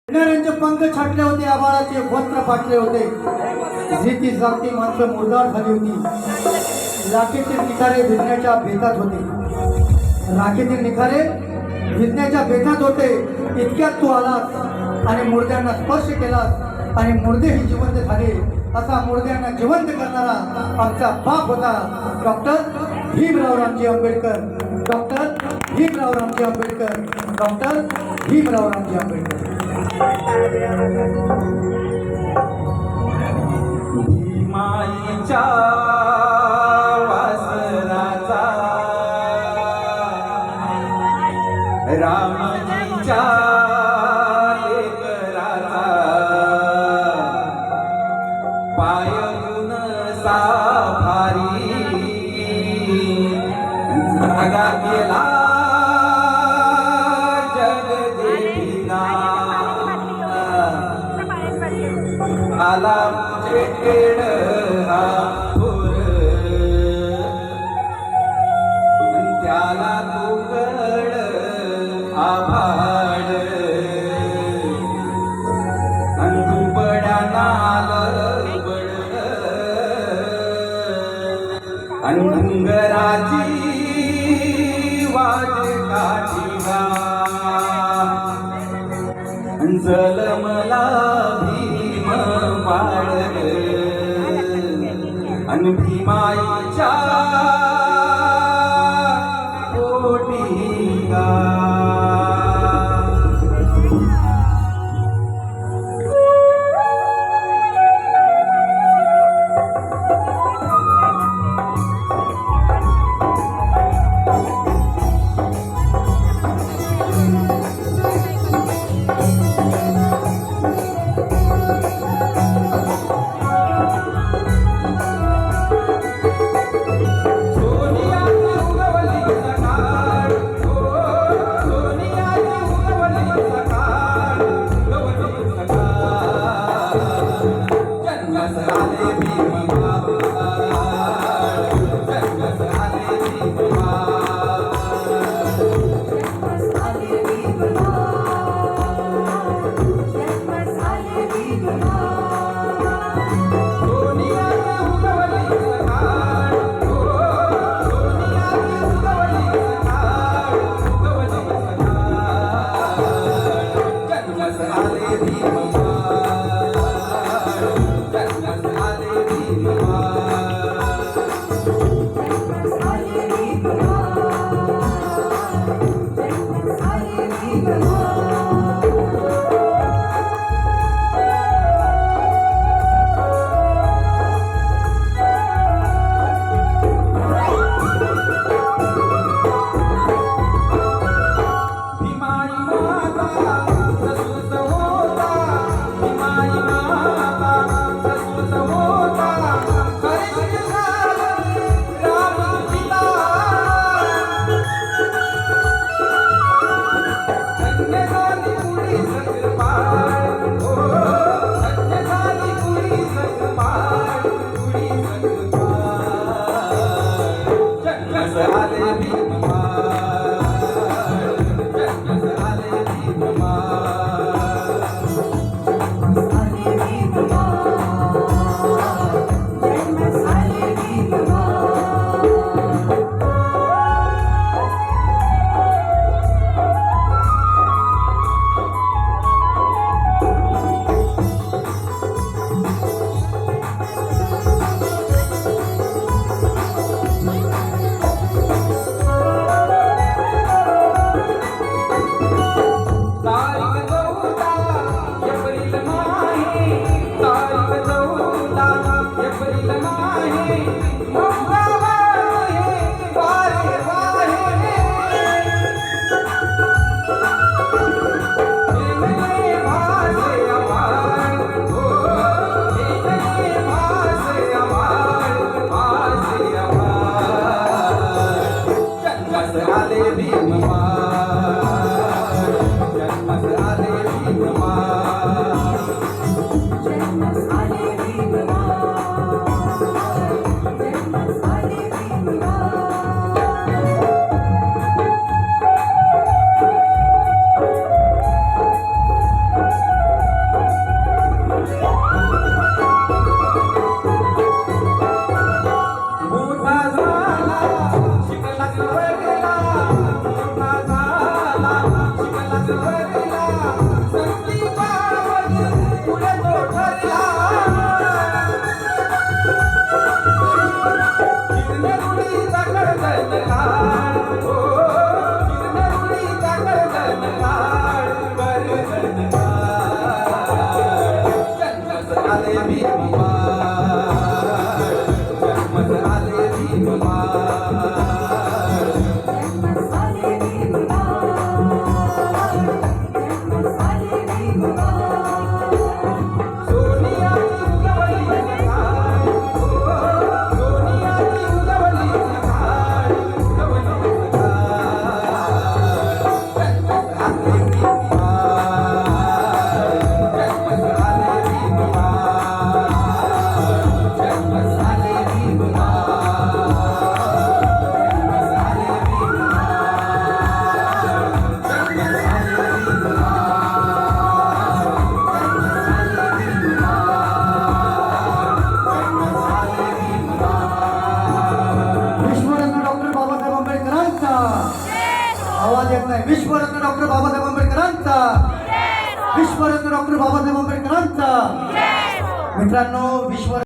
किनाऱ्यांचे पंख छाटले होते, आभाळाचे वस्त्र फाटले होते, झीती जागती माणसं मुरदार झाली होती. लाखेतील निखारे भिजण्याच्या बेतात होते, राखेतील निखारे भिजण्याच्या बेतात होते. इतक्यात तू आलास आणि मुर्द्यांना स्पर्श केलास आणि मुर्देही जिवंत झाले. असा मुर्द्यांना जिवंत करणारा आमचा बाप होता doctor Bhimrao Ramji Ambedkar. Doctor Bhimrao Ramji Ambedkar. Doctor Bhimrao Ramji Ambedkar. भीमाईच्या वासराचा रामजीच्या लेकराचा पायगुण साभारी जागा गेला आला चेड हापूर त्याला तुकड आभाड अंधुपडा नाल बड अंधंगराची वाज काठीगा जलमला अन भीमाईच्या पोटीगा आवाज येत नाही. विश्वरत्न डॉक्टर बाबासाहेब आंबेडकरांचा, विश्वरत्न डॉक्टर बाबासाहेब आंबेडकरांचा. मित्रांनो, विश्व